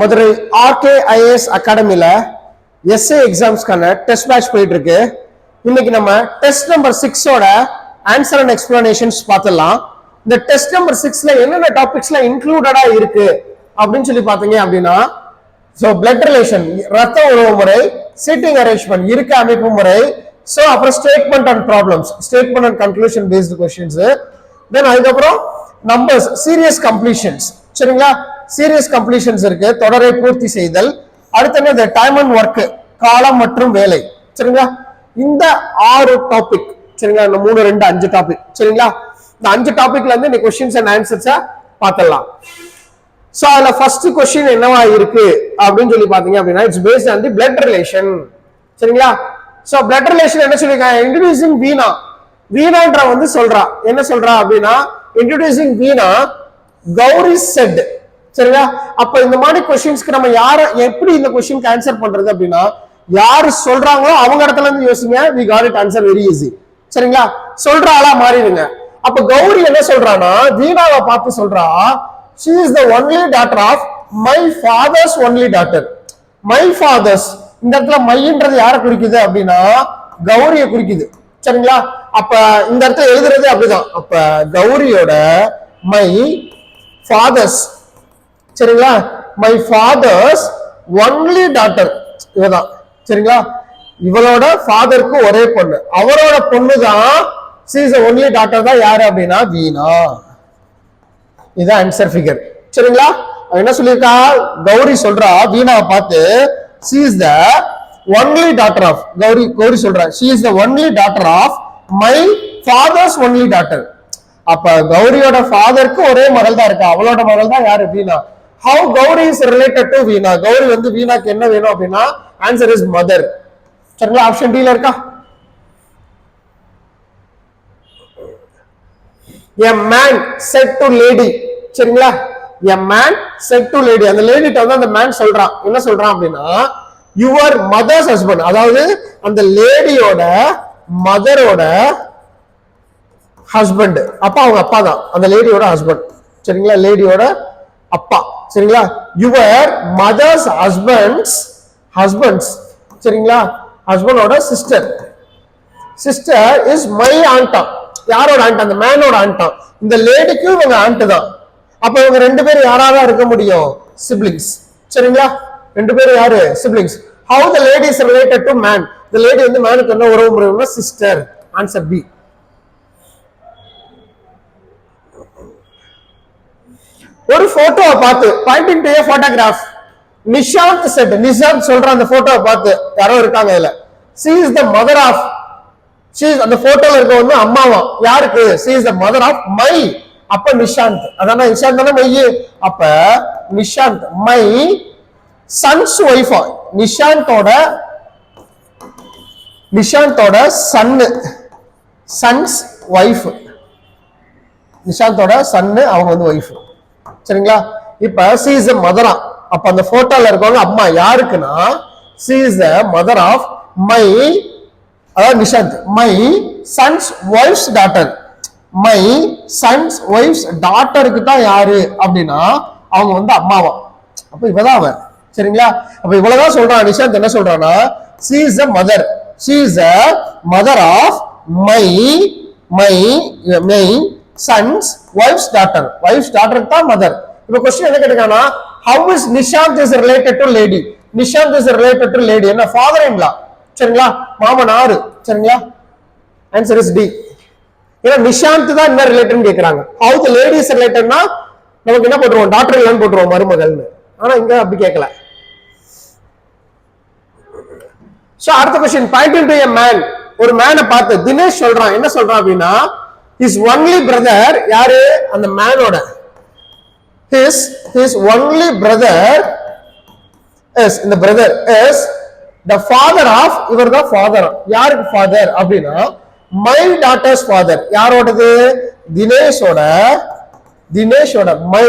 Madurai RKIS அகாடமில SA எக்ஸாம்ஸ்க்கான test batch போயிட்டு இருக்கு. இன்னைக்கு நம்ம டெஸ்ட் நம்பர் 6ஓட ஆன்சர் அண்ட் எக்ஸ்பிளனேஷன்ஸ் பார்த்துடலாம். இந்த டெஸ்ட் நம்பர் 6ல என்னென்ன டாபிக்ஸ்ல இன்க்ளூடடா இருக்கு அப்படின்னு சொல்லி பாத்தீங்க அப்படின்னா, பிளட் ரிலேஷன் ரத்த உறவு முறை, சீட்டிங் அரேஞ்ச்மெண்ட் இருக்க அமைப்பு முறை, அப்புறம் statement and problems, statement and conclusion based questions, then அதுக்கப்புறம் நம்பர்ஸ், சீரியஸ் கம்ப்ளீஷன்ஸ். சரிங்களா, சீரியஸ் கம்ப்ளீஷன்ஸ் இருக்கு, தொடரை பூர்த்தி செய்தல். அடுத்து இந்த டைம் அண்ட் ஒர்க், காலம் மற்றும் வேலை. சரிங்களா, இந்த 6 டாபிக். சரிங்களா, இந்த 3 2 5 டாபிக். சரிங்களா, இந்த 5 டாபிக்ல இருந்து இந்த கொஸ்டின்ஸ் அண்ட் ஆன்சர்ஸை பார்த்துடலாம். சோ அதுல ஃபர்ஸ்ட் கொஸ்டின் என்னவா இருக்கு அப்படின்னு சொல்லி பாத்தீங்க அப்படின்னா, it's based on the blood relation. சரிங்களா, சோ பிளட் ரிலேஷன் என்ன சொல்லிருக்காங்க, இன்ட்ரோடியூசிங் வீணா. வீணான்ற வந்து சொல்றா, என்ன சொல்றா அப்படின்னா, இன்ட்ரோடியூசிங் வீணா கௌரி செட். சரிங்களா, அப்ப இந்த மாதிரி கொஸ்டின்ஸ்க்கு நம்ம யார எப்படி இந்த கொஸ்டினுக்கு ஆன்சர் பண்றது அப்படின்னா, யாரு சொல்றாங்களோ அவங்க இடத்துல இருந்து யோசிங்க. we got it answer very easy. சரிங்களா, சொல்ற ஆளா மாறிடுங்க. அப்ப கௌரி என்ன சொல்றானா, வீணாவை பார்த்து சொல்றா, she is the only daughter of my father's only daughter. my father's, இந்த இடத்துல மைன்றது யாரை குறிக்குது அப்படின்னா கௌரிய குறிக்குது. சரிங்களா, அப்ப இந்த இடத்துல எழுதுறது அப்படிதான். அப்ப கௌரியோட மை ஃபாதர்ஸ், சரிங்களா, மை ஃபாதர்ஸ் ஒன்லி டாட்டர் இவதான். சரிங்களா, இவளோட ஃபாதருக்கு ஒரே பொண்ணு, அவரோட பொண்ணு தான் she is the only daughter தான் யாரு அப்படின்னா வீணா. இது ஆன்சர் ஃபிகர். சரிங்களா, என்ன சொல்லியிருக்கா, கௌரி சொல்றா வீணாவை பார்த்து, she is the only daughter of, Gowri சொல்றா she is the only daughter of my father's only daughter. அப்ப கௌரியோட ஃபாதருக்கு ஒரே மகள் தான் இருக்கா, அவளோட மகள் தான் யாரு, வீணா. how Gowri is related to வீணா, கௌரி வந்து வீணாக்கு என்ன வேணும் அப்படின்னா ஆன்சர் இஸ் மதர். சரிங்களா, ஆப்ஷன் டி ல இருக்கா. a man said to lady. சரிங்களா, a man said to lady, அந்த லேடிட்ட வந்து அந்த மேன் சொல்றான், என்ன சொல்றான் அப்படின்னா, your mother's husband, அதாவது அந்த லேடியோட மதரோட ஹஸ்பண்ட், அப்பா அவங்க அப்பா தான் அந்த லேடியோட ஹஸ்பண்ட். சரிங்களா, லேடியோட அப்பா. சரிங்களா, your mother's husbands, சரிங்களா, ஹஸ்பண்டோட சிஸ்டர் இஸ் மை ஆண்டா. யாரோட ஆண்ட், அந்த மேனோட ஆண்டா. இந்த லேடிக்கு இவங்க ஆண்ட் தான். அப்ப இவங்க ரெண்டு பேரும் யாராதான் இருக்க முடியும், சிப்ளிங்ஸ். சரிங்களா, ரெண்டு பேரும் யாரு, siblings. how the lady is related to man, the lady வந்து மேனுக்கு என்ன உறவு முறைனா சிஸ்டர். Answer B. ஒரு போட்டோவை பார்த்து, pointing to a photograph, Nishanth said, Nishanth சொல்ற அந்த போட்டோவை பார்த்து, யாரோ இருக்காங்க அதுல, she is the mother of, அந்த போட்டோல இருக்க வந்து அம்மாவா யாருக்கு, she is the mother of my, அப்ப நிஷாந்த், அதான நிஷாந்த் தானே மை. அப்ப நிஷாந்த் மை சன்ஸ் ஒய்ஃபா, நிஷாந்தோட சன்னு, சன்ஸ் ஒய்ஃப், நிஷாந்தோட சன்னு, அவங்க வந்து ஒய்ஃப். சரிங்களா, இப்ப she is the mother, அப்ப அந்த போட்டோல இருக்கவங்க அம்மா யாருக்குன்னா, she is the mother of my, அதாவது Nishant my son's wife's daughter, my son's wife's டாட்டருக்கு தான் யாரு அப்படின்னா அவங்க வந்து அம்மாவா. அப்ப இவதான் அவன். சரிங்களா, அப்ப இவ்வளவுதான் சொல்றான். நிஷாந்த் என்ன சொல்றான்னா, she is the mother, she is the mother of my sons wife's daughter, wife's daughter தான் மதர். இப்ப क्वेश्चन என்ன கேட்டிருக்கானா, how is Nishanth is related to lady, Nishanth is related to lady, என்ன father in law. சரிங்களா, மாமனார். சரிங்களா, ஆன்சர் இஸ் டி. ஏன்னா நிஷாந்த் தான் என்ன ரிலேட்டட்னு கேக்குறாங்க. how the lady is related-னா நமக்கு என்ன போட்டுருவோம், டாக்டர் இல்லன்னு போட்டுருவோம், மருமகள்னு. ஆனா இங்க அப்படி கேட்கல. சோ அடுத்த question, pointing to a man, ஒரு மேனை பார்த்து தினேஷ் சொல்றான், என்ன சொல்றான் அப்படின்னா, his only brother, யாரு, அந்த மேனோட his only brother is, இந்த brother is the father of, இவர் தான் ஃபாதர். யாருக்கு ஃபாதர் அப்படின்னா my daughter's father, யாரோடது, தினேஷோட மை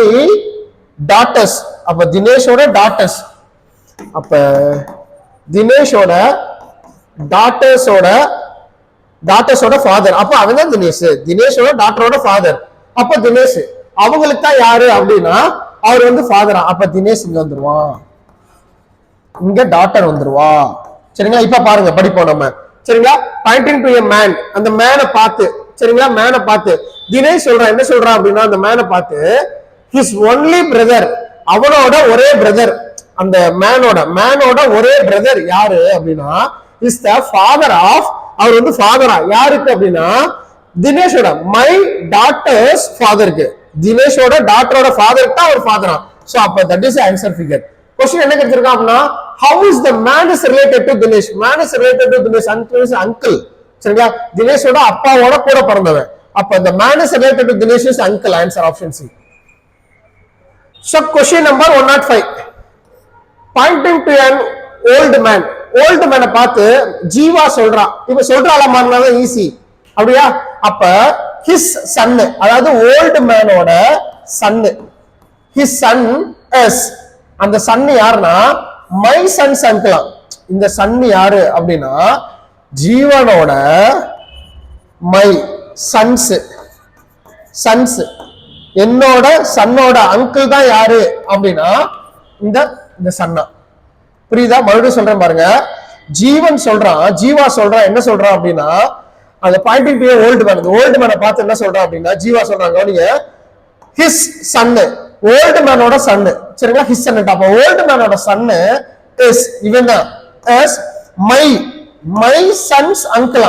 டாட்டர்ஸ். அப்ப தினேஷோட டாட்டர்ஸ், அப்ப தினேஷோட டாட்டர்ஸோட ஃபாதர், அப்ப அவன் தான் தினேஷோட டாட்டரோட ஃபாதர். அப்ப தினேஷ் அவங்களுக்கு தான் யாரு அப்படின்னா அவர் வந்து ஃபாதரா, அப்ப தினேஷ் இங்க வந்துருவான், இங்க டாட்டர் வந்துருவா. சரிங்களா? இப்ப பாருங்க படிப்போம் நம்ம. சரிங்களா? பாயிண்டிங் டு எ மேன், அந்த மேனை பார்த்து, சரிங்களா, மேனை பார்த்து தினேஷ் சொல்றான், என்ன சொல்றான் அப்படின்னா, அந்த மேனை பார்த்து ஹிஸ் ஒன்லி பிரதர், அவனோட ஒரே பிரதர், அந்த மேனோட ஒரே பிரதர் யாரு அப்படின்னா இஸ் த ஃபாதர் ஆஃப், அவர் வந்து ஃபாதரா யாருக்கு அப்படின்னா தினேஷோட, மை டாட்டர்ஸ் ஃபாதருக்கு, தினேஷோட டாட்டரோட ஃபாதருக்கு தான் அவர் ஃபாதரா. சோ அப்ப that is answer figure. Question என்ன கேட்டிருக்கான் அப்படின்னா how is the man is related to Dinesh, man is related to Dinesh, uncle is uncle. சரிங்களா? தினேஷோட அப்பாவோட கூட பிறந்தவன், அப்ப the man is related to Dinesh is uncle. Answer option C. So question number 105, pointing to an old man, old man பார்த்து ஜீவா சொல்றான், இப்ப சொல்றால மாறினாதான் easy அப்படியா? அப்ப his son, அதாவது old manோட son, his son is, அந்த சன் யாருன்னா மை சன்ஸ் அங்கிள். இந்த Sun யாரு அப்படின்னா ஜீவனோட மை சன்ஸ், சன்ஸ் என்னோட சன்னோட அங்கிள் தான் யாரு அப்படின்னா இந்த சன்னா. புரியுதா? மறுபடியும் சொல்றேன் பாருங்க. ஜீவன் சொல்றான், ஜீவா சொல்றான், என்ன சொல்றான் அப்படின்னா அந்த pointing to old man, old மேனை பார்த்து என்ன சொல்றான் அப்படின்னா ஜீவா சொல்றாங்க நீங்க ஹிஸ் சன்னு, ஓல்டு மேனோட சன்னு. சரிங்களா? His son. அப்ப ஓல்டு மேனோட சன்னு இஸ் இவன் தான், இஸ் மை சன்ஸ் அங்கிள்.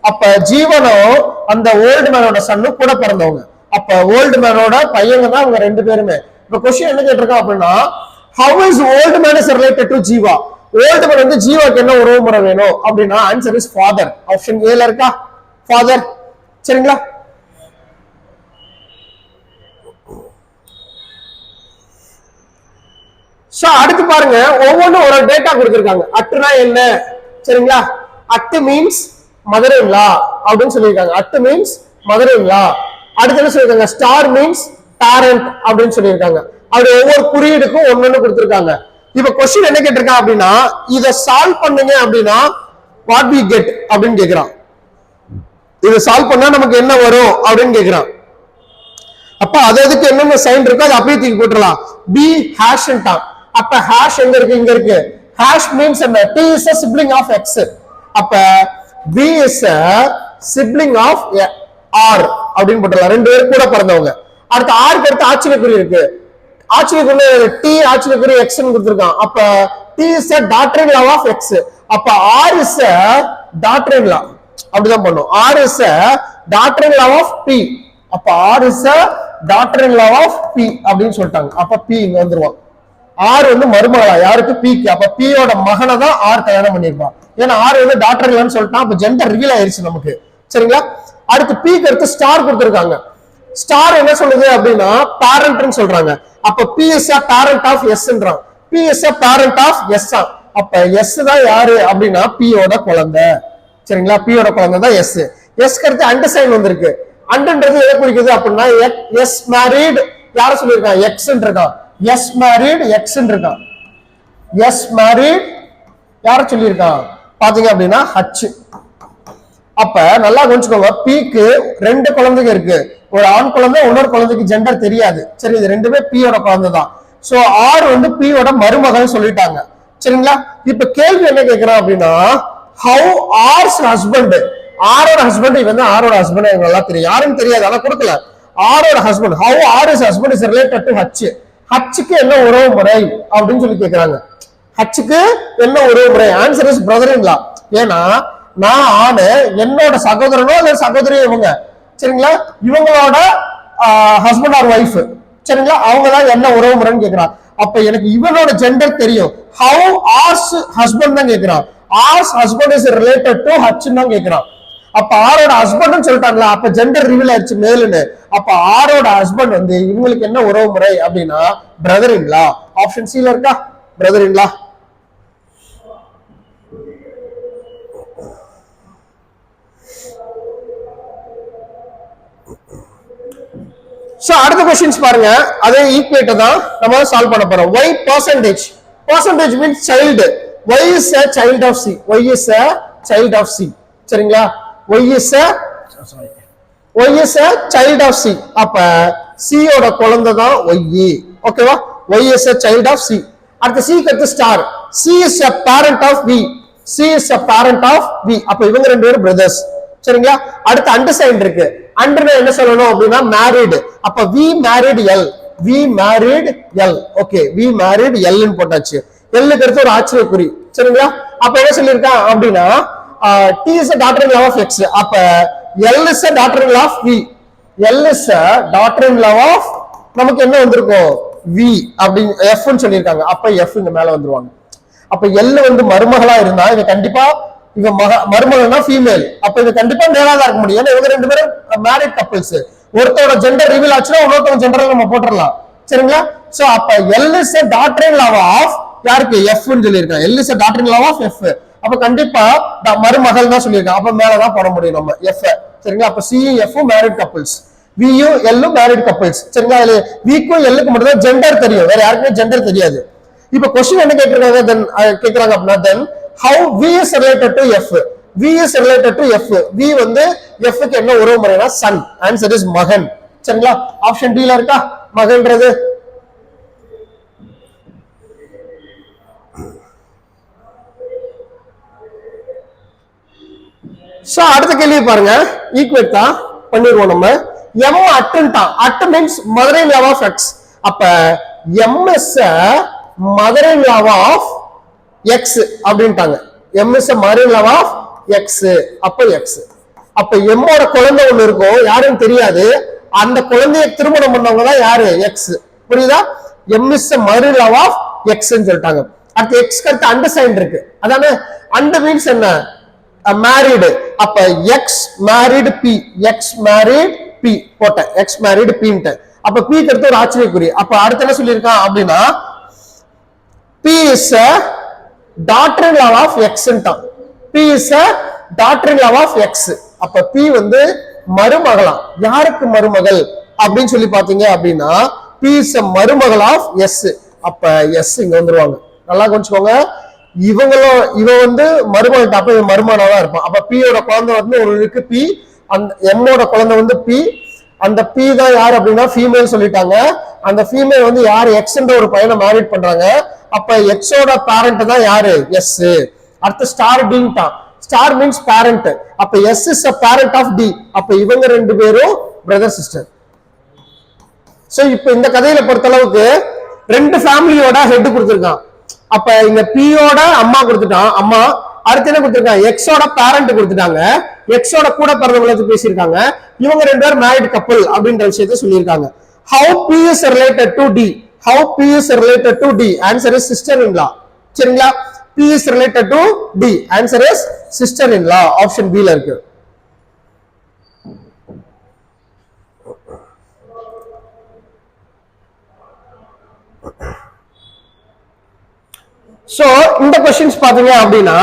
அப்ப ஜீவனும் அந்த ஓல்டு மேனோட சன்னு கூட பிறந்தவங்க, அப்ப ஓல்டு மேனோட பையங்க தான் அவங்க ரெண்டு பேருமே. இப்ப क्वेश्चन என்ன கேட்டிருக்கோம் அப்படின்னா how is old man is related to Jeeva, old man வந்து ஜீவாக்கு என்ன உறவு முறை வேணும் அப்படின்னா ஆன்சர் இஸ் ஃபாதர். ஆப்ஷன் ஏல இருக்கா ஃபாதர். சரிங்களா? சோ அடுத்து பாருங்க, ஒவ்வொன்றும் ஒரு டேட்டா கொடுத்திருக்காங்க. அட்டுனா என்ன? சரிங்களா? அட்டு மீன்ஸ் மதர் இன் லா அப்படின்னு சொல்லியிருக்காங்க. அட்டு மீன்ஸ் மதர் இன் லா. அடுத்து என்ன சொல்லியிருக்காங்க? ஸ்டார் மீன்ஸ் பேரண்ட் அப்படின்னு சொல்லியிருக்காங்க. அப்படி ஒவ்வொரு குறியீடுக்கும் ஒன்னொன்னு கொடுத்திருக்காங்க. இப்ப கொஸ்டின் என்ன கேட்டிருக்கான் அப்படின்னா இதை சால்வ் பண்ணுங்க அப்படின்னா வாட் வி கெட் அப்படின்னு கேட்கிறான். இதை சால்வ் பண்ணா நமக்கு என்ன வரும் அப்படின்னு கேட்கிறான். அப்ப அதுக்கு என்னென்ன சைன் இருக்கோ அதை அப்படியே தூக்கி போட்டுடலாம். B hash. அப்ப ஹேஷ் எங்க இருக்கு? இங்க இருக்கு. ஹேஷ் மீன்ஸ் என்ன? t is a sibling of x. அப்ப b is a sibling of r அப்படின்னு போட்டுடலாம். ரெண்டு பேரும் கூட பிறந்தவங்க. அடுத்து r க்கு அடுத்து ஆச்சரியக்குறி இருக்கு. ஆச்சரியக்குறி t, ஆச்சரியக்குறி x ன்னு கொடுத்திருக்கான். அப்ப t is a daughter in law of x. அப்ப r is a daughter in law, அப்படிதான் பண்ணும். r is a daughter in law of p. அப்ப r is a daughter in law of p அப்படின்னு சொல்லிட்டாங்க. அப்ப p இங்க வந்துருவான். R வந்து மருமகளா யாருக்கு? பிக்கு. அப்ப பியோட மகனை தான் ஆர் கல்யாணம் பண்ணிருப்பான். ஏன்னா ஆர் வந்து டாக்டர் இல்லைன்னு சொல்லிட்டான். அப்ப ஜெண்டர் ரிவீல் ஆயிருச்சு நமக்கு. சரிங்களா? அடுத்து பிக்கு அடுத்து ஸ்டார் கொடுத்திருக்காங்க. ஸ்டார் என்ன சொல்லுது அப்படின்னா பேரண்ட்னு சொல்றாங்க. அப்ப B is a parent of s-ன்றான். B is a parent of s. அப்ப s தான் யாரு அப்படின்னா பியோட குழந்தை. சரிங்களா? பியோட குழந்தை தான் s. s க்கு அடுத்து அண்ட் சைன் வந்திருக்கு. அண்ட்ன்றது எதை குறிக்குது அப்படின்னா எஸ் மேரிட் யார சொல்லியிருக்கான்? எக்ஸ்ன்னு இருக்கான். எஸ் மேரிட் எக்ஸ் இருக்கான். எஸ் மேரிட் யார சொல்லியிருக்கான் பாத்தீங்க அப்படின்னா ஹச். அப்ப நல்லா கொஞ்சிக்கோங்க, பிக்கு ரெண்டு குழந்தைங்க இருக்கு. ஒரு ஆண் குழந்தை, இன்னொரு குழந்தைக்கு ஜெண்டர் தெரியாது. சரி, இது ரெண்டுமே பியோட குழந்தை தான். சோ ஆர் வந்து பியோட மருமகன் சொல்லிட்டாங்க. சரிங்களா? இப்ப கேள்வி என்ன கேட்கிறான் அப்படின்னா ஹவு ஆர்ஸ் ஹஸ்பண்ட், ஆரோட ஹஸ்பண்ட், இவன் தான் ஆரோட ஹஸ்பண்ட், எனக்கு நல்லா தெரியும். யாருன்னு தெரியாது, ஆனா கொடுக்கல. ஆரோட husband, how R is husband is related to H. ஹச்சுக்கு என்ன உறவு முறை அப்படின்னு சொல்லி கேட்கிறாங்க. ஹச்சுக்கு என்ன உறவு முறை? ஆன்சர் இஸ் பிரதர் இன் லா. ஏன்னா நான் ஆணு, என்னோட சகோதரனோ இல்ல சகோதரியோ இவங்க. சரிங்களா? இவங்களோட ஹஸ்பண்ட் ஆர் ஒய்ஃப். சரிங்களா? அவங்க தான் என்ன உறவு முறைன்னு கேட்கிறான். அப்ப எனக்கு இவனோட ஜெண்டர் தெரியும். ஹவு ஆர்ஸ் ஹஸ்பண்ட் தான் கேட்கிறான். R's husband is related to H தான் கேட்கிறான். அப்ப ஆரோட ஹஸ்பண்ட் சொல்லிட்டாங்களா, அப்ப ஜெண்டர் ரிவீல் ஆயிடுச்சு மேலுன்னு. அப்ப ஆரோட ஹஸ்பண்ட் வந்து இவங்களுக்கு என்ன உறவு முறை அப்படின்னா பிரதர் இன் லா. ஆப்ஷன் சில இருக்கா பிரதர் இன் லா. சோ அடுத்த क्वेश्चंस பாருங்க, அதே ஈக்குவேட் தான் நம்ம சால்வ் பண்ண போறோம். y percentage, percentage means child. y is a child of c, y is a child of c. சரிங்களா? y is a child of c. அப்ப c ஓட குழந்தை தான் y. ஓகேவா? y is a child of c. அடுத்து c க்கு அடுத்து star. c is a parent of v. c is a parent of v. அப்ப இவங்க ரெண்டு பேரும் brothers. சரிங்களா? அடுத்து அண்டர்சைன் இருக்கு. அண்டர்னா என்ன சொல்லணும் அப்படின்னா married. அப்ப v married l. v married l. Okay, v married l ன்னு போட்டாச்சு. l க்கு அடுத்து ஒரு ஆச்சரியக்குறி. சரிங்களா? அப்ப என்ன சொல்லிருக்கான் அப்படின்னா t is a daughter-in-law of x. அப்ப l is a daughter-in-law of v. l is a daughter-in-law of நமக்கு என்ன வந்திருக்கும் v அப்படி f ன்னு சொல்லிருக்காங்க. அப்ப f இங்க மேல வந்துருவாங்க. அப்ப l வந்து மருமகளா இருந்தா இவ கண்டிப்பா இவ மருமகள்னா ஃபீமேல். அப்ப இது கண்டிப்பா மேலா தான் இருக்க முடியும். ஏன்னா இவங்க ரெண்டு பேரும் மேரிட் கப்பிள்ஸ். ஒருத்தரோட ஜெண்டர் ரிவீல் ஆச்சுன்னா இன்னொருத்தவங்க ஜெண்டர் நம்ம போட்டுறலாம். சரிங்களா? சோ அப்ப l is a daughter-in-law of யாருக்கு f ன்னு சொல்லிருக்காங்க. l is a daughter-in-law of f. அப்ப கண்டிப்பா மருமகள் தான் சொல்லிருக்காங்க. அப்ப மேலதான் போட முடியும் நம்ம f. சரிங்களா? அப்ப c f married couples, v l married couples. சரிங்களா? இதுல v க்கும் l க்கு மட்டும் தான் ஜெண்டர் தெரியும், வேற யாருக்குமே ஜெண்டர் தெரியாது. இப்ப क्वेश्चन என்ன கேக்குறாங்க? தென் கேக்குறாங்க அப்படின்னா தென் how v is related to f. v is related to f. v வந்து f க்கு என்ன உறவு முறைனா son. ஆன்சர் இஸ் மகன். சரிங்களா? ஆப்ஷன் டி ல இருக்கா மகன்றது. சோ அடுத்த கேள்வி பாருங்க, ஈக்குவேட் தான் பண்ணிடுவோம் நம்ம. m அட்டுன்ட்டான். அட்டு means mother in law of x. அப்ப m is a mother in law of x அப்படின்ட்டாங்க. m is a mother in law of x. அப்ப x. அப்ப m ஓட குழந்தை ஒண்ணு இருக்கும், யாரும் தெரியாது. அந்த குழந்தையை திருமணம் பண்ணவங்க தான் யாரு? x. புரியுதா? m is a mother in law of x ன்னு சொல்லிட்டாங்க. அடுத்து x க்கு அடுத்து அண்டர்சைன் இருக்கு. அதானே அண்டர் மீன்ஸ் என்ன? married. அப்ப x married p. x married p போட்டேன். x married p ன்ட்டு. அப்ப p க்கு அடுத்து ஒரு ஆச்சரியக்குறி. அப்ப அடுத்து என்ன சொல்லிருக்கான் அப்படின்னா p is a daughter-in-law of x ன்ட்டான். p is a daughter-in-law of x. அப்ப p வந்து மருமகளாம். யாருக்கு மருமகள் அப்படின்னு சொல்லி பாத்தீங்க அப்படின்னா p is a மருமகள் of s. அப்ப s இங்க வந்துருவாங்க. நல்லா கொஞ்சிக்கோங்க. இவ வந்து மருமகன். அப்ப இவன் மருமகனாவா இருப்பான். அப்ப p யோட குழந்தை வந்து ஒரு இருக்கு p. அந்த m ஓட குழந்தை வந்து p. அந்த p தான் யார் அப்படின்னா ஃபீமேல் சொல்லிட்டாங்க. அந்த ஃபீமேல் வந்து யார்? x என்ற ஒரு பையனை மேரிட் பண்றாங்க. அப்ப x ஓட பேரண்ட் தான் யாரு? s. அடுத்து star d. Star means parent. அப்ப s is a parent of d. அப்ப இவங்க ரெண்டு பேரும் பிரதர் சிஸ்டர். சோ இப்போ இந்த கதையில பொறுத்த அளவுக்கு ரெண்டு ஃபேமிலியோட ஹெட் கொடுத்திருக்கான். அப்ப இங்க p யோட அம்மா கொடுத்துட்டான், அம்மா. அடுத்து என்ன கொடுத்திருக்காங்க? x ஓட பேரண்ட் கொடுத்துட்டாங்க. x ஓட கூட பிறந்தவங்களை பத்தி பேசியிருக்காங்க. இவங்க ரெண்டு பேரும் மேரிட் கப்பல் அப்படின்ற விஷயத்தை சொல்லியிருக்காங்க. how p is related to d. how p is related to d. answer is sister in law. சரிங்களா? p is related to d. answer is sister in law. Option b ல இருக்கு. சோ இந்த questions பாத்தீங்க அப்படினா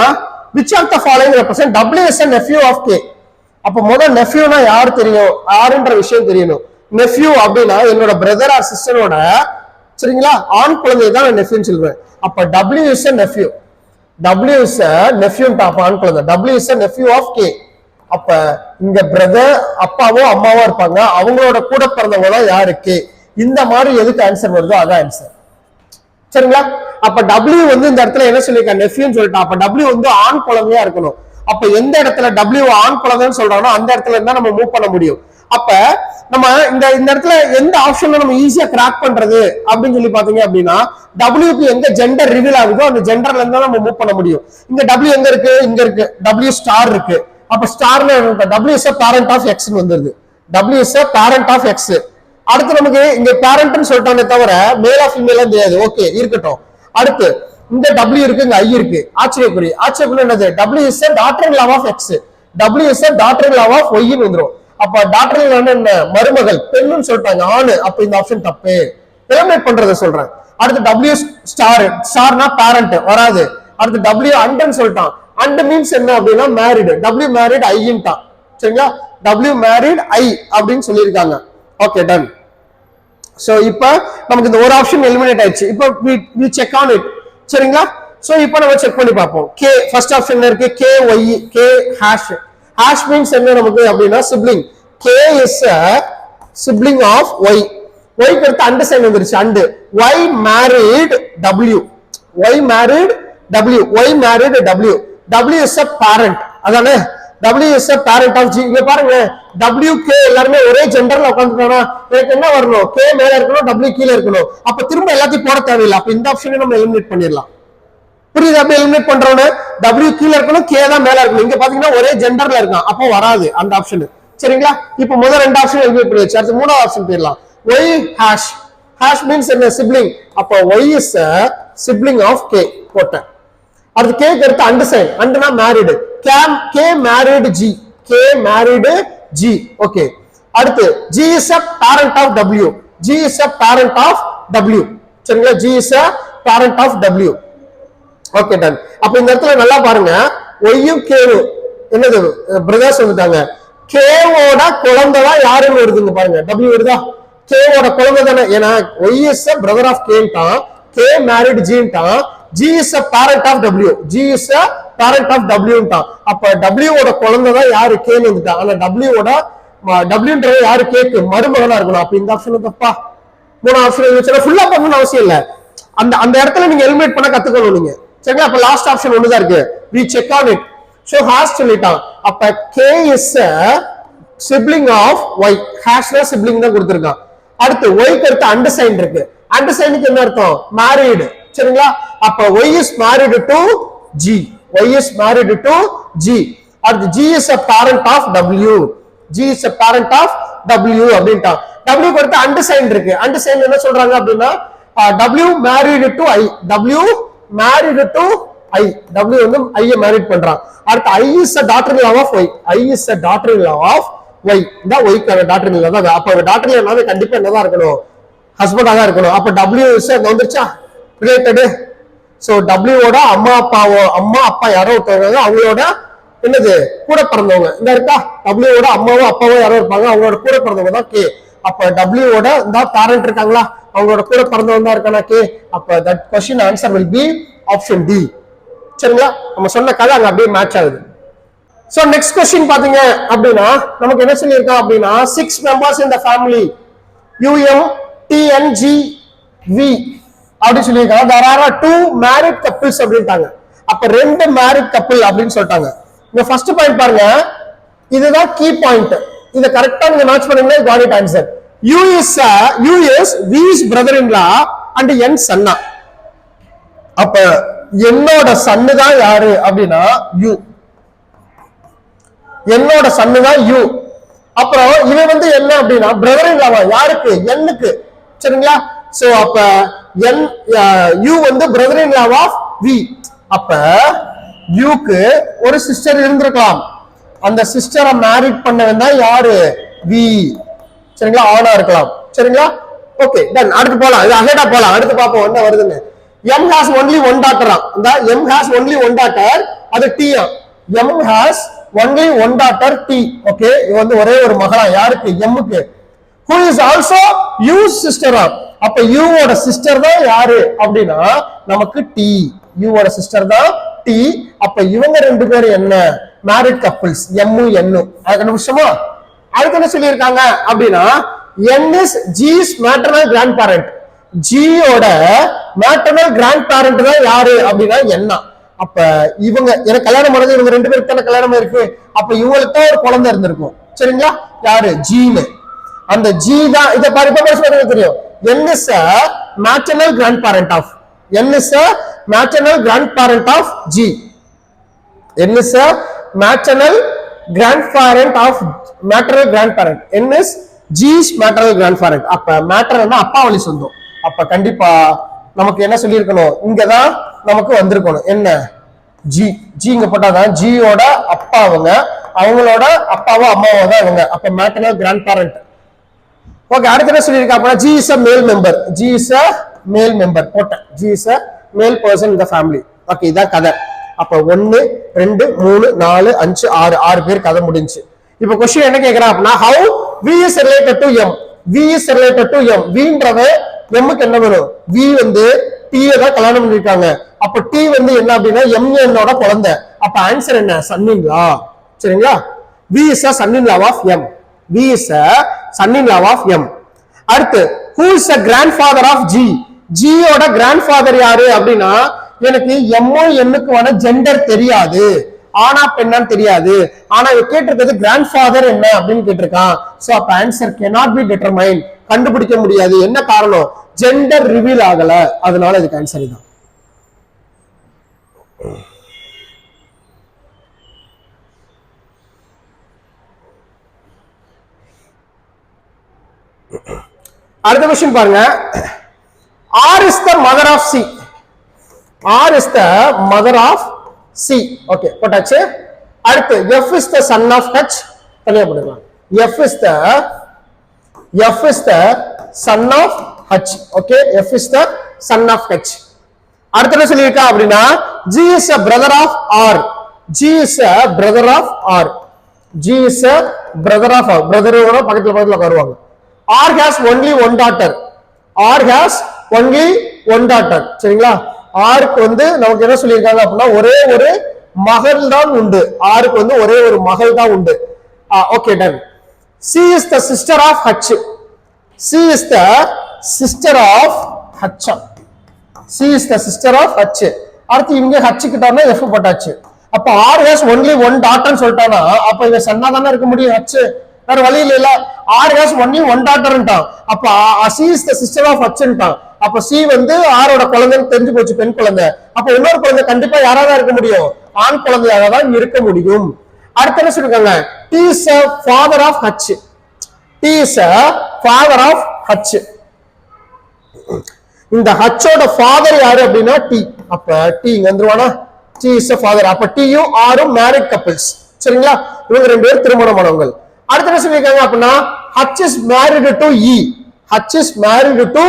which of the following represent w as a nephew of k. அப்ப முதல்ல nephew-னா யார் தெரியும்? யாருன்ற விஷயம் தெரியணும். nephew அப்படினா என்னோட பிரதர் ஆர் சிஸ்டரோட சரிங்களா ஆண் குழந்தை தான் நான் nephew ன்னு சொல்றேன். அப்ப w is a nephew. w is a nephew top ஆண் குழந்தை. w is a nephew of k. அப்ப இங்க பிரதர் அப்பாவோ அம்மாவோ இருப்பாங்க, அவங்களோட கூட பிறந்தவங்க தான் யாரு? k. இந்த மாதிரி எதுக்கு ஆன்சர் வருதோ அதான் ஆன்சர். சரிங்களா? அப்ப w வந்து இந்த இடத்துல என்ன சொல்லிருக்காங்க? நெஃப்யூன்னு சொல்லிட்டா. அப்ப w வந்து ஆண் குழந்தையா இருக்கணும். அப்ப எந்த இடத்துல w ஆண் குழந்தைன்னு சொல்றானோ அந்த இடத்துல இருந்தா நம்ம மூவ் பண்ண முடியும். அப்ப நம்ம இந்த இடத்துல எந்த ஆப்ஷன்ல நம்ம ஈஸியா கிராக் பண்றது அப்படின்னு சொல்லி பாத்தீங்க அப்படின்னா w க்கு எங்க ஜெண்டர் ரிவீல் ஆகுதோ அந்த ஜெண்டர்ல இருந்தா நம்ம மூவ் பண்ண முடியும். இங்க w எங்க இருக்கு? இங்க இருக்கு. w ஸ்டார் இருக்கு. அப்ப ஸ்டார்ல w is a parent of x ன்னு வந்துருது. w is a parent of x. அடுத்து நமக்கு இங்க பேரண்ட்னு சொல்லிட்டானே தவிர மேலா ஃபீமேலா தெரியாது. ஓகே இருக்கட்டும். அடுத்து இந்த w இருக்கு, இங்க i இருக்கு. ஆச்சரியக்குறி. ஆச்சரியக்குறி என்னது? w is a daughter-in-law of x. w is a daughter-in-law of y ன்னு வந்துரும். அப்ப daughter-in-law என்ன? மருமகள். பெண்ணுன்னு சொல்லிட்டாங்க, ஆணு. அப்ப இந்த ஆப்ஷன் தப்பு. எலிமினேட் பண்றத சொல்றேன். அடுத்து w ஸ்டார். ஸ்டார்னா பேரண்ட் வராது. அடுத்து w அண்டன்னு சொல்லிட்டான். அண்ட் மீன்ஸ் என்ன அப்படின்னா மேரிட். w married i ன்ட்டான். சரிங்களா? w மேரிட் i அப்படின்னு சொல்லியிருக்காங்க. Okay done. சோ இப்போ நமக்கு இந்த ஒரு ஆப்ஷன் எலிமினேட் ஆயிடுச்சு. இப்போ we check on it. சரிங்களா? சோ இப்போ நம்ம செக் பண்ணி பார்ப்போம். k ஃபர்ஸ்ட் ஆப்ஷன்ல இருக்கு k y k hash. hash means என்ன நமக்கு அப்படினா sibling. k is a sibling of y. ஒய்க்கு அடுத்து அண்டு சைன் வந்துருச்சு and. Y married W, Y married W, Y married W. W is a parent, அதானே W is a parent of G. இங்க பாருங்க W K எல்லாரும் ஒரே ஜெண்டர்ல உட்கார்ந்துட்டானா எனக்கு என்ன வரணும்? K மேல இருக்கணும், W கீழ இருக்கணும். அப்ப திரும்ப எல்லாத்தையும் போட தேவையில்லை. அப்ப இந்த ஆப்ஷனை நம்ம எலிமினேட் பண்ணிடலாம். புரியுது? அப்ப எலிமினேட் பண்றோம்னு W கீழ இருக்கணும், K தான் மேல இருக்கணும். இங்க பாத்தீங்கன்னா ஒரே ஜெண்டர்ல இருக்கான், அப்போ வராது அந்த ஆப்ஷன். சரிங்களா? இப்போ முதல் ரெண்டு ஆப்ஷன் எலிமினேட் பண்ணியாச்சு. அடுத்து மூணாவது ஆப்ஷன் போயிடலாம். Y hash, hash means என்ன? sibling. அப்போ Y is a sibling of K போட்டேன். அடுத்து K க்கு அடுத்து அண்டு சைன், அண்டுனா married. K married G, K married G. Okay. அடுத்து G is a parent of W, G is a parent of W. சரிங்களா? G is a parent of W. Okay, done. அப்ப இந்த இடத்துல நல்லா பாருங்க, Y யும் K யும் என்னது பிரதர்ஸ் வந்துட்டாங்க. K ஓட குழந்தை தான் யாருன்னு வருதுங்க பாருங்க, W வருதா? K ஓட குழந்தை தானே, ஏன்னா Y is a brother of K ன்ட்டான், K married G ன்ட்டான், G is a parent of W, G is a parent of W ன்ட்டான். அப்ப W ஓட குழந்தை தான் யாரு? K ன்னு வந்துட்டான். ஆனா W ஓட Wன்றது யாரு? K க்கு மருமகனா இருக்கணும். அப்ப இந்த ஆப்ஷன் தப்பா. மூணு ஆப்ஷன் வச்சா ஃபுல்லா பண்ணணும்னு அவசியம் இல்ல. அந்த அந்த இடத்துல நீங்க எலிமினேட் பண்ண கத்துக்கணும் நீங்க. சரிங்களா? அப்ப லாஸ்ட் ஆப்ஷன் ஒண்ணுதான் இருக்கு. We check on it. So hash சொல்லிட்டான். அப்ப K is a sibling of Y. Hashல sibling தான் கொடுத்திருக்கான். அடுத்து Y க்கு அடுத்து அண்டு சைன் இருக்கு. அண்டு சைனுக்கு என்ன அர்த்தம்? மேரிட். சரிங்களா? அப்ப Y is married to G, Y is married to G. அடுத்து G is a parent of W, G is a parent of W அப்படின்ட்டான். W க்கு அடுத்து அண்டு சைன் இருக்கு. அண்டு சைன் என்ன சொல்றாங்க அப்படின்னா W married to I, W married to I, W வந்து I married பண்றான். அடுத்து I is a daughter-in-law of Y, I is a daughter-in-law of Y. இந்த Y க்கான daughter-in-law தான். அப்ப daughter-in-law கண்டிப்பா என்னதான் இருக்கணும்? ஹஸ்பண்டா தான் இருக்கணும். அப்ப W is வந்துருச்சா ரிலேட்டட். சோ W ஓட அம்மா அப்பா யாரோ ஒருத்தவங்க, அவங்களோட என்னது கூட பிறந்தவங்க இந்த இருக்கா. W ஓட அம்மாவோ அப்பாவோ யாரோ இருப்பாங்க, அவங்களோட கூட பிறந்தவங்க தான் K. அப்ப W ஓட இந்த பேரண்ட் இருக்காங்களா, அவங்களோட கூட பிறந்தவங்க தான் இருக்கானா K. அப்ப that question answer will be option D. சரிங்களா? நம்ம சொன்ன கதை அங்க அப்படியே மேட்ச் ஆகுது. சோ நெக்ஸ்ட் क्वेश्चन பாத்தீங்க அப்படின்னா நமக்கு என்ன சொல்லியிருக்கான் அப்படின்னா 6 members in the family UM TNG V அப்படி சொல்லியிருக்காங்க. there are 2 married couples அப்படின்ட்டாங்க. அப்ப 2 married couple அப்படின்னு சொல்லிட்டாங்க. இந்த ஃபர்ஸ்ட் பாயிண்ட் பாருங்க, இதுதான் கீ பாயிண்ட். இத கரெக்ட்டா நீங்க மேட்ச் பண்ணீங்கன்னா got it answer. U is V's brother-in-law and N son. அப்ப என்னோட சன்னு தான் யாரு அப்படின்னா U, என்னோட சன்னு தான் U. அப்புறம் இவன் வந்து என்ன அப்படின்னா brother-in-law யாருக்கு? N க்கு. சரிங்களா? சோ அப்ப U வந்து brother-in-law of V. அப்ப U க்கு ஒரு சிஸ்டர் இருந்திருக்கலாம், அந்த சிஸ்டரை மேரிட் பண்ணவன் தான் யாரு? V. சரிங்களா? ஆனா இருக்கலாம். சரிங்களா? Okay done. அடுத்து போலாம், இது அஹெடா போலாம். அடுத்து பாப்போம் என்ன வருதுன்னு. M has only one daughter. இந்த M has only one daughter, அது T. M has only one daughter T. Okay, இது வந்து ஒரே ஒரு மகளா யாருக்கு? M க்கு. Who is also U's sister. அப்ப U ஓட சிஸ்டர் தான் யாரு அப்படின்னா நமக்கு T. U ஓட சிஸ்டர் தான் T. அப்ப இவங்க ரெண்டு பேரும் என்ன? Married couples, M N. அதுக்கு நிமிஷமா அதுக்கு என்ன சொல்லியிருக்காங்க அப்படின்னா N is G's maternal grandparent. G ஓட maternal grandparent தான் யாரு அப்படின்னா என்ன. அப்ப இவங்க எனக்கு கல்யாணம் பண்ணது இவங்க ரெண்டு பேருக்கு தானே கல்யாணம் இருக்கு. அப்ப இவங்களுக்கு தான் ஒரு குழந்தை இருந்திருக்கும். சரிங்களா? யாரு? Gன்னு. அந்த G தான் இத பாருங்க தெரியும். N is a maternal grandparent of, N is a maternal grandparent of G. N is a maternal grandparent of N is G's maternal grandparent. அப்ப maternal அப்பா வழி சொந்தம். அப்ப கண்டிப்பா நமக்கு என்ன சொல்லி இருக்கணும்? இங்கதான் நமக்கு வந்திருக்கணும். என்ன? G. G இங்க போட்டாதான் G ஓட அப்பா அவங்க, அவங்களோட அப்பாவோ அம்மாவோ தான் இவங்க. அப்ப maternal grandparent. ஓகே, அடுத்து என்ன சொல்லியிருக்காங்க? G is a male member, G is a male member போட்டேன். G is a male person in the family. Okay, இதான் கதை. அப்ப 1 2 3 4 5 6 6 பேர் கதை முடிஞ்சு. இப்ப क्वेश्चन என்ன கேக்குறான் அப்படினா how V is related to M. V is related to M. Vன்றவே M க்கு என்ன வரும்? V வந்து T தான் கல்யாணம் பண்ணிருக்காங்க. அப்ப T வந்து என்ன அப்படினா M என்னோட குழந்தை. அப்ப ஆன்சர் என்ன? son in law. சரிங்களா? V is a son in law of M. V is a son in law of M. அடுத்து who is the grandfather of G? G ஓட grandfather யாரு அப்படின்னா எனக்கு எம்மோ என்னுக்குவான ஜெண்டர் தெரியாது, ஆனா பெண்ணான்னு தெரியாது. ஆனா கேட்டிருக்கிறது கிராண்ட்ஃபாதர் என்ன அப்படின்னு கேட்டிருக்கான். சோ அப்ப ஆன்சர் cannot be determined, கண்டுபிடிக்க முடியாது. என்ன காரணம்? ஜெண்டர் ரிவீல் ஆகல, அதனால இதுக்கு ஆன்சர் இதான். அடுத்த क्वेश्चन பாருங்க. R is the mother of C. R is the mother of C. Okay, போட்டாச்சு. அடுத்து F is the son of H. தனியா போடுங்க. F is the son of H. Okay, F is the son of H. அடுத்து என்ன சொல்லிருக்கா அப்படின்னா G is a brother of R. G is a brother of R. G is a brother of R. brother ஓட பக்கத்துல வருவாங்க. R has only one daughter. R has only one daughter. சரிங்களா? R க்கு வந்து நமக்கு என்ன சொல்லிருக்காங்க அப்படின்னா ஒரே ஒரு மகள் தான் உண்டு. R க்கு வந்து ஒரே ஒரு மகள் தான் உண்டு. Okay, done. C is the sister of H. C is the sister of H. C is the sister of H. அடுத்து இங்க H கிட்டனா F போட்டாச்சு. அப்ப R has only one daughter ன்னு சொல்லிட்டானா அப்ப இங்க சன்னா தான இருக்க முடியும் H. வேற வழி இல்ல. R has only one daughter ன்ட்டான். அப்ப C is the sister of H ன்ட்டான். அப்ப C வந்து R ஓட குழந்தைன்னு தெரிஞ்சு போச்சு, பெண் குழந்தை. அப்ப இன்னொரு குழந்தை கண்டிப்பா யாராவது இருக்க முடியும்? ஆண் குழந்தையாக தான் இருக்க முடியும். அடுத்து என்ன சொல்றாங்க? T is a father of H. T is a father of H. இந்த H ஓட ஃாதர் யாரு அப்படின்னா T. அப்ப T இங்க வந்துருவானா? T is a father. அப்ப T யும் R ம் மேரிட் கப்பிள்ஸ். சரிங்களா? இவங்க ரெண்டு பேரும் திருமணமானவங்க. அடுத்து என்ன சொல்லிருக்காங்க அப்படின்னா H is married to E. H is married to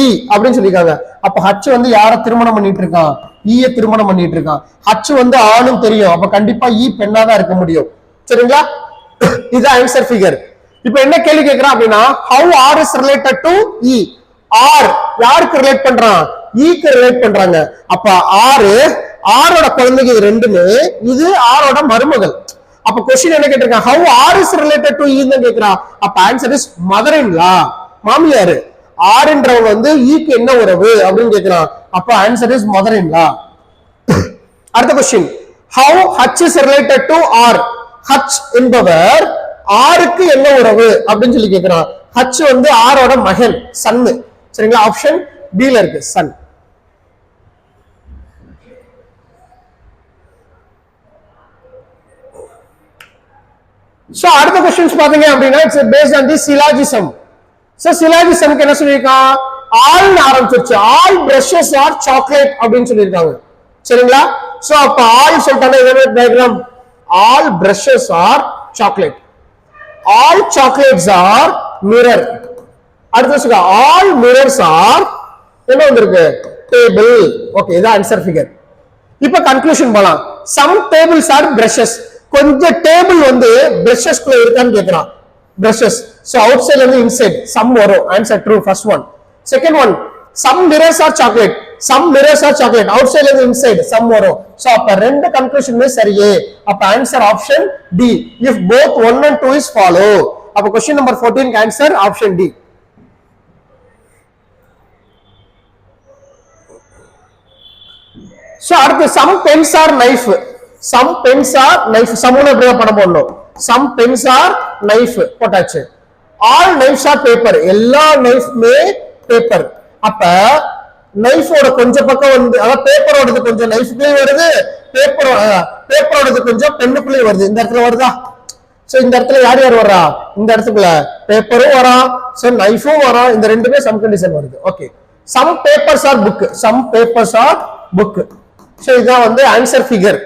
E அப்படின்னு சொல்லிருக்காங்க. அப்ப H வந்து யாரை திருமணம் பண்ணிட்டு இருக்கான்? E திருமணம் பண்ணிட்டு இருக்கான். H வந்து ஆணும் தெரியும். அப்ப கண்டிப்பா E பெண்ணா தான் இருக்க முடியும். சரிங்களா? இது ஆன்சர் ஃபிகர். இப்போ என்ன கேள்வி கேக்குறான் அப்படின்னா how R is related to E. R யாருக்கு ரிலேட் பண்றான்? E க்கு ரிலேட் பண்றாங்க. அப்ப R ஓட குழந்தைக்கு இது ரெண்டுமே, இது R ஓட மருமகள். அப்ப क्वेश्चन என்ன கேட்டிருக்காங்க? how R is related to E ன்னு கேக்குறான். அப்ப answer is mother in law, மாமியார். R என்றவங்க வந்து E க்கு என்ன உறவு அப்படின்னு கேக்குறான். அப்ப answer is mother in law. அடுத்த question how H is related to R. H என்பவர் R க்கு என்ன உறவு அப்படின்னு சொல்லி கேக்குறான். H வந்து R ஓட மகன், சன். சரிங்களா? ஆப்ஷன் B ல இருக்கு, சன். சோ அடுத்த क्वेश्चंस பாத்தீங்க அப்படினா it's based on the syllogism. So சிலாஜிசம்க்கு என்ன சொல்லிருக்கான்? ஆல் ஆரம்பிச்சிருச்சு. ஆல் பிரஷஸ் ஆர் சாக்லேட் அப்படினு சொல்லிருக்காங்க. சரிங்களா? சோ அப்ப ஆல் சொல்லிட்டானே இதே diagram. All brushes are chocolate. All chocolates are mirror. அடுத்து சொல்லுங்க ஆல் மிரர்ஸ் ஆர் என்ன வந்திருக்கு? டேபிள். ஓகே, இது ஆன்சர் ஃபிகர். இப்போ கன்க்ளூஷன் போலாம். Some tables are brushes. கொஞ்சம் டேபிள் வந்து பிரஷஸ் குள்ள இருக்கான்னு கேக்குறான். பிரஷஸ். சோ அவுட் சைடுல இருந்து இன்சைட் சம் வரும். Answer true first one. Second one some mirrors are chocolate. Some mirrors are chocolate. அவுட் சைடுல இருந்து இன்சைட் சம் வரும். சோ அப்ப ரெண்டு கன்க்ளூஷனுமே சரியே. அப்ப answer option D. if both 1 and 2 is follow. அப்ப क्वेश्चन நம்பர் 14 க்கு ஆன்சர் ஆப்ஷன் டி. சோ அடுத்து some pens are knife. Some pens are knife. சம்முன எப்படியா படம் போடணும்? சம் பென்ஸ் ஆர் நைஃப் போட்டாச்சு. All knives are paper. எல்லா நைஃப்மே பேப்பர். அப்ப நைஃபோட கொஞ்சம் பக்கம் வந்து அதாவது பேப்பரோடது கொஞ்சம் நைஃப்க்குள்ளே வருது, பேப்பரோடது கொஞ்சம் பென்னுக்குள்ளே வருது. இந்த இடத்துல வருதா? சோ இந்த இடத்துல யார் யார் வர்றா? இந்த இடத்துக்குள்ள பேப்பரும் வரா, சோ நைஃபும் வரா. இந்த ரெண்டுமே சம் கண்டிஷன் வருது. Okay, some papers are book. Some papers are book. So இதான் வந்து ஆன்சர் ஃபிகர்.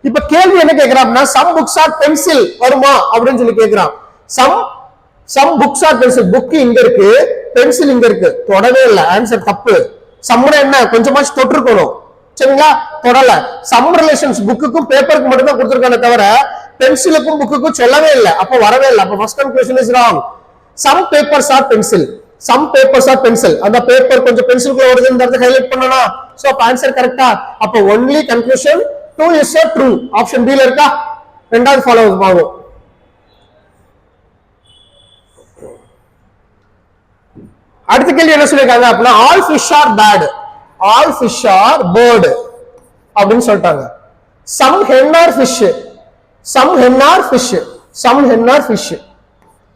இப்ப கேள்வி என்ன கேக்குறான்னா சம் புக்ஸ் ஆர் பென்சில் வருமா அப்படின்னு சொல்லி கேக்குறான். Some books are pencil. Book இங்க இருக்கு, பென்சில் இங்க இருக்கு. தொடவே இல்ல. ஆன்சர் தப்பு. சம்முனா என்ன? கொஞ்சமாச்சு தொட்டிருக்கணும். சரிங்களா? தொடல. சம் ரிலேஷன்ஸ் புக்குக்கும் பேப்பருக்கு மட்டும் தான் கொடுத்திருக்கானே தவிர பென்சிலுக்கும் புக்குக்கும் சொல்லவே இல்லை. அப்ப வரவே இல்லை. அப்ப first conclusion is wrong. Some papers are pencil. Some papers are pencil. அந்த பேப்பர் கொஞ்சம் பென்சிலுக்குள்ள வருதுன்றத ஹைலைட் பண்ணனா. சோ அப்ப ஆன்சர் கரெக்ட்டா? அப்ப only conclusion 2 is a true. Option B ல இருக்கா? ரெண்டாவது ஃபாலோவர்ஸ் பாருங்க. அடுத்த கேள்வி என்ன சொல்லிருக்காங்க அப்படின்னா all fish are bat, all fish are bird அப்படின்னு சொல்லிட்டாங்க. Some hen are fish, some hen are fish, some hen are fish.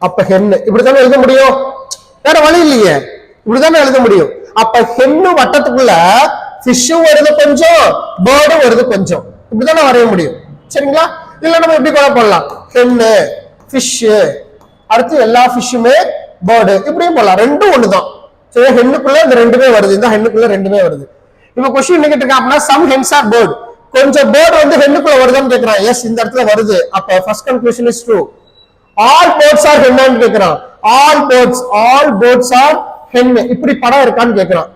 அப்ப ஹென் இப்படித்தானே எழுத முடியும், வேற வழி இல்லையே, இப்படித்தானே எழுத முடியும். அப்ப ஹென்னு வட்டத்துக்குள்ள ஃபிஷ்ஷும் வருது கொஞ்சம், பேர்டும் வருது கொஞ்சம், இப்படித்தானே வரைய முடியும். சரிங்களா? இல்ல நம்ம எப்படி கூட போடலாம், ஹென்னு ஃபிஷ், அடுத்து எல்லா ஃபிஷ்ஷுமே பேர்டு, இப்படியும் போடலாம். ரெண்டும் ஒண்ணுதான். சரி, ஹென்னுக்குள்ள இந்த ரெண்டுமே வருது, இந்த ஹென்னுக்குள்ள ரெண்டுமே வருது. இப்ப கொஸ்டின் என்ன கேட்டிருக்காங்க அப்படின்னா சம் ஹென்ஸ் ஆர் பேர்டு, கொஞ்சம் பேர்டு வந்து ஹென்னுக்குள்ள வருதான்னு கேக்குறான். எஸ், இந்த இடத்துல வருது. அப்ப first conclusion is true. All birds are ஹென்னான்னு கேக்குறான். ஆல் பேர்ட்ஸ் ஆர் ஹென், இப்படி படம் இருக்கான்னு கேக்குறான்.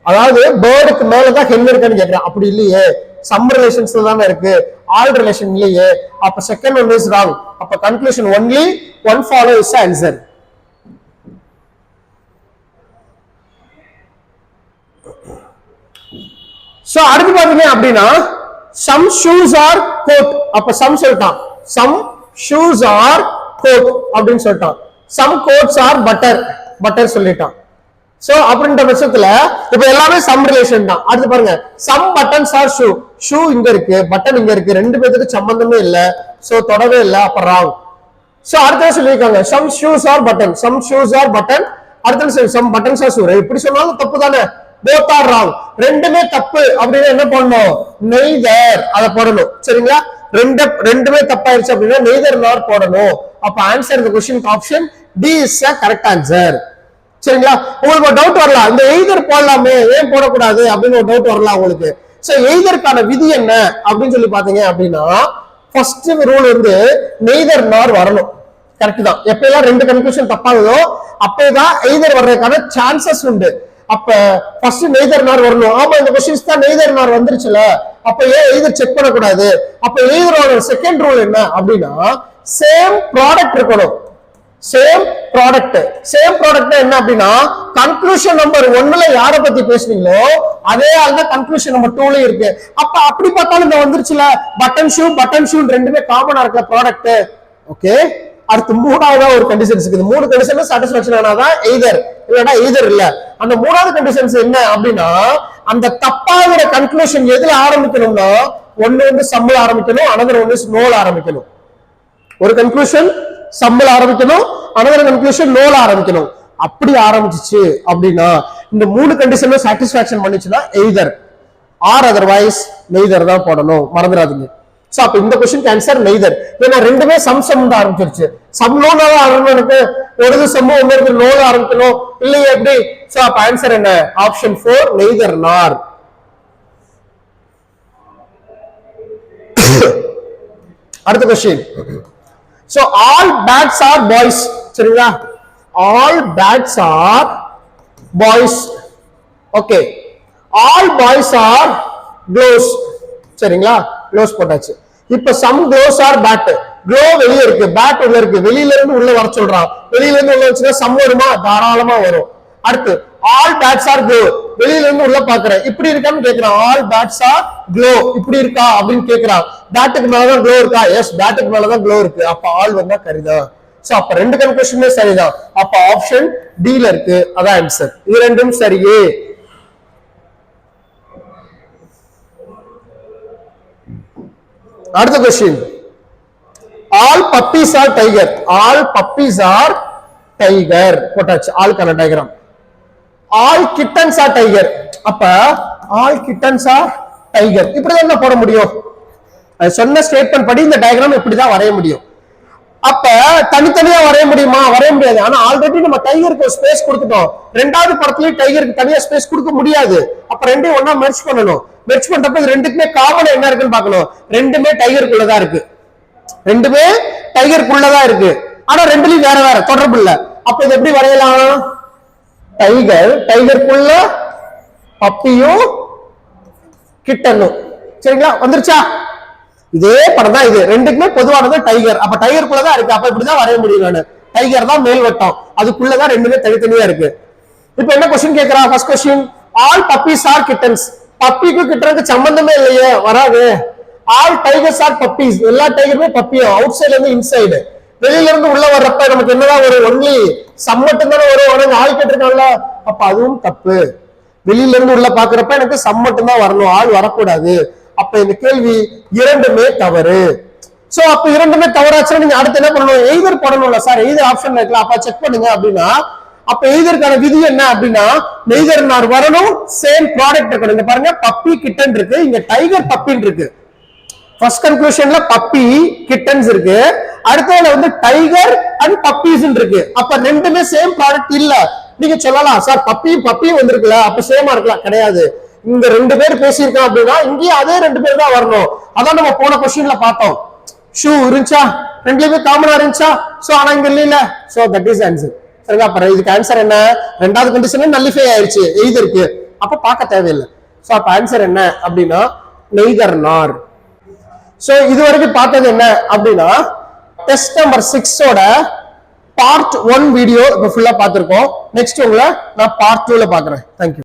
அதாவது பேர்டுக்கு மேலதான் ஹென் இருக்கான்னு கேக்குறான். அப்படி இல்லையே, சம் ரிலேஷன்ஸ்ல தானே இருக்கு, ஆல் ரிலேஷன் இல்லையே. அப்ப செகண்ட் ஒன் இஸ் ராங். அப்ப conclusion only one follow is answer. So அடுத்து பாத்தீங்க அப்படின்னா சம் ஷூஸ் ஆர் கோட். அப்ப சம் சொல்லிட்டான், சம் ஷூஸ் ஆர் கோட் அப்படின்னு சொல்லிட்டான். Some coats are butter, butter சொல்லிட்டான். சோ அப்படின்ற பட்சத்துல இப்ப எல்லாமே சம் ரிலேஷன் தான். அடுத்து பாருங்க some buttons are shoe, shoe இங்க இருக்கு, பட்டன் இங்க இருக்கு, ரெண்டு பேருக்கு சம்பந்தமே இல்ல, சோ தொடவே இல்ல, அப்ப ராங். சோ அடுத்து சொல்லிருக்காங்க some shoes are button, some shoes are button, அடுத்து சம் பட்டன்ஸ் ஆர் ஷூ, இப்படி சொன்னாலும் தப்பு தானே, both are wrong. ரெண்டுமே தப்பு அப்படின்னா என்ன பண்ணணும், neither அத போடணும். சரிங்களா? ரெண்டுமே தப்பாயிருச்சு அப்படின்னா neither nor போடணும். அப்ப ஆன்சர் இந்த question option D is a correct answer. சரிங்களா? உங்களுக்கு ஒரு டவுட் வரலாம், இந்த எய்தர் போடலாமே ஏன் போடக்கூடாது அப்படின்னு ஒரு டவுட் வரலாம் உங்களுக்கு. சோ எய்தர்க்கான விதி என்ன அப்படின்னு சொல்லி பாத்தீங்க அப்படின்னா ஃபர்ஸ்ட் ரூல் வந்து neither nor வரணும். கரெக்ட் தான். எப்பெல்லாம் ரெண்டு கன்க்ளூஷன் தப்பாகுதோ அப்பதான் எய்தர் வர்றதுக்கான சான்சஸ் உண்டு. அப்ப ஃபர்ஸ்ட் neither nor வரணும். ஆமா, இந்த क्वेश्चंस தான் neither nor வந்துருச்சுல, அப்ப ஏன் எய்தர் செக் பண்ண கூடாது? அப்ப எய்தரோட செகண்ட் ரூல் என்ன அப்படின்னா சேம் ப்ராடக்ட் இருக்கணும். சேம் ப்ராடக்ட், சேம் ப்ராடக்ட் என்ன அப்படின்னா கன்க்ளூஷன் நம்பர் 1ல யார பத்தி பேசுனீங்களோ அதே ஆள் தான் கன்க்ளூஷன் நம்பர் 2ல இருக்கு. அப்ப அப்படி பார்த்தாலும் இந்த வந்துருச்சுல பட்டன் ஷூ ரெண்டுமே காமனா இருக்க ப்ராடக்ட். ஓகே, அடுத்து மூணாவதா ஒரு கண்டிஷன்ஸ் இருக்குது. மூணு கண்டிஷன் சாட்டிஸ்ஃபேக்ஷன் ஆனாதான் எய்தர், இல்லனா எய்தர் இல்ல. அந்த மூணாவது கண்டிஷன்ஸ் என்ன அப்படின்னா அந்த தப்பாகிற கன்க்ளூஷன் எதுல ஆரம்பிக்கணும்னா ஒன்னு வந்து சம்ல ஆரம்பிக்கணும், அனதர் ஒன்னு நோல ஆரம்பிக்கணும். ஒரு கன்க்ளூஷன் சம்ல ஆரம்பிக்கணும், அனதர் கன்க்ளூஷன் நோல ஆரம்பிக்கணும். அப்படி ஆரம்பிச்சிச்சு அப்படின்னா இந்த மூணு கண்டிஷனும் சாட்டிஸ்ஃபேக்ஷன் பண்ணிச்சுன்னா எய்தர் ஆர் அதர்வைஸ் நெய்தர் தான் போடணும், மறந்துடாதீங்க. சோ அப்ப இந்த क्वेश्चन ஆன்சர் நெய்தர். ஏன்னா ரெண்டுமே சம் தான் ஆரம்பிச்சிருச்சு. சம் நோல ஆரம்பிக்கணும், ஒரு சம் ஒன்னு நோல ஆரம்பிக்கணும் இல்லையே எப்படி? சோ அப்ப ஆன்சர் என்ன? Option 4 neither nor. அடுத்த question. So all bats are boys. சரிங்களா? All bats are boys. Okay, all boys are clothes. சரிங்களா? க்ளோஸ் போட்டாச்சு. இப்ப சம் க்ளோஸ் ஆர் பேட். க்ளோ வெளியே இருக்கு, பேட் உள்ள இருக்கு, வெளியில இருந்து உள்ள வர சொல்றான். வெளியில இருந்து உள்ள வச்சுன்னா சம் வருமா? தாராளமா வரும். அடுத்து ஆல் பேட்ஸ் ஆர் க்ளோ, வெளியில இருந்து உள்ள பாக்குறேன், இப்படி இருக்கான்னு கேக்குறான். ஆல் பேட்ஸ் ஆர் க்ளோ, இப்படி இருக்கா அப்படின்னு கேக்குறான். பேட்டுக்கு மேலதான் க்ளோ இருக்கா? எஸ், பேட்டுக்கு மேலதான் க்ளோ இருக்கு. அப்ப ஆல் வந்தா சரிதான். சோ அப்ப ரெண்டு கன்க்ளூஷனுமே சரிதான். அப்ப ஆப்ஷன் டி ல இருக்கு, அதான் ஆன்சர். இது ரெண்டும் சரியே. அடுத்த question. All puppies are tiger. All puppies are tiger போட்டாச்சு. ஆல்கான diagram. All kittens are tiger. அப்ப ஆல் கிட்டன்ஸ் ஆர் டைகர் இப்படிதான் போட முடியும். சொன்ன ஸ்டேட்மெண்ட் படி இந்த டயகிராம் இப்படிதான் வரைய முடியும். அப்ப தனித்தனியா வரைய முடியுமா? வரைய முடியாது. ஆனா ஆல்ரெடி நம்ம டைகருக்கு ஸ்பேஸ் கொடுத்துட்டோம். ரெண்டாவது படத்துலயும் டைகருக்கு தனியா ஸ்பேஸ் கொடுக்க முடியாது. அப்ப ரெண்டையும் ஒண்ணா மெர்ஜ் பண்ணணும். மெர்ஜ் பண்றப்ப இது ரெண்டுக்குமே காமன் என்ன இருக்குன்னு பார்க்கணும். ரெண்டுமே டைகருக்குள்ளதான் இருக்கு, ரெண்டுமே டைகருக்குள்ளதான் இருக்கு. ஆனா ரெண்டுலயும் வேற வேற தொடர்பு இல்ல. அப்ப இது எப்படி வரையலாம்? டைகருக்குள்ள பப்பியும் கிட்டனும். சரிங்களா? வந்துருச்சா? இதே படம் தான் இது. ரெண்டுக்குமே பொதுவானது டைகர். அப்ப டைகருக்குள்ளதான் இருக்கு. அப்ப இப்படிதான் வரைய முடியும். நானு டைகர் தான் மேல் வட்டம், அதுக்குள்ளதான் ரெண்டுமே தனித்தனியா இருக்கு. இப்ப என்ன क्वेश्चन கேக்குறா? First question, all puppies are kittens. பப்பிக்கு கிட்டனுக்கு சம்பந்தமே இல்லையே, வராது. ஆல் டைகர்ஸ் ஆர் பப்பீஸ், எல்லா டைகருமே பப்பியும். அவுட் சைடுல இருந்து இன்சைடு. வெளியில இருந்து உள்ள வர்றப்ப நமக்கு என்னதான் வரும், ஒன்லி சம் மட்டும் தானே வரும். ஆனா ஆள் கேட்டிருக்காங்கல்ல, அப்ப அதுவும் தப்பு. வெளியில இருந்து உள்ள பாக்குறப்ப எனக்கு சம் மட்டும் தான் வரணும், ஆள் வரக்கூடாது. அப்ப இந்த கேள்வி இரண்டுமே தவறு. சோ அப்ப இரண்டுமே தவறாச்சுன்னா நீங்க அடுத்து என்ன பண்ணணும், எய்தர் போடணும்ல சார், எய்தர் ஆப்ஷன் இருக்கலாம், அப்ப செக் பண்ணுங்க அப்படின்னா, அப்ப எய்தருக்கான விதி என்ன அப்படின்னா, நெய்தர் நார் வரணும், சேம் ப்ராடக்ட் இருக்கணும். இங்க பாருங்க பப்பி கிட்டன் இருக்கு, இங்க டைகர் பப்பின்னு இருக்கு. ஃபர்ஸ்ட் கன்க்ளூஷன்ல பப்பி கிட்டன்ஸ் இருக்கு, அடுத்ததுல வந்து டைகர் அண்ட் பப்பீஸ் இருக்கு. அப்ப ரெண்டுமே சேம் ப்ராடக்ட் இல்ல. நீங்க சொல்லலாம் சார் பப்பியும் வந்திருக்குல்ல, அப்ப சேமா இருக்கலாம். கிடையாது. இங்க ரெண்டு பேர் பேசியிருக்கோம் அப்படின்னா இங்கேயும் அதே ரெண்டு பேர் தான் வரணும். அதான் நம்ம போன கொஸ்டின்ல பார்த்தோம். ஷூ இருந்துச்சா, ரெண்டுலயுமே காமனா இருந்துச்சா, சோ ஆனா இங்க இல்ல. So that is answer. சரிங்களா? அப்புறம் இதுக்கு ஆன்சர் என்ன, ரெண்டாவது கண்டிஷன் நல்லிஃபை ஆயிடுச்சு எய்தருக்கு, அப்ப பார்க்க தேவையில்லை. சோ அப்ப ஆன்சர் என்ன அப்படின்னா நெய்தர் நார். சோ இது வரைக்கும் பார்த்தது என்ன அப்படின்னா டெஸ்ட் நம்பர் 6ஓட பார்ட் 1 வீடியோ இப்ப ஃபுல்லா பார்த்திருக்கோம். நெக்ஸ்ட் உங்களை நான் பார்ட் 2ல பாக்குறேன். தேங்க்யூ.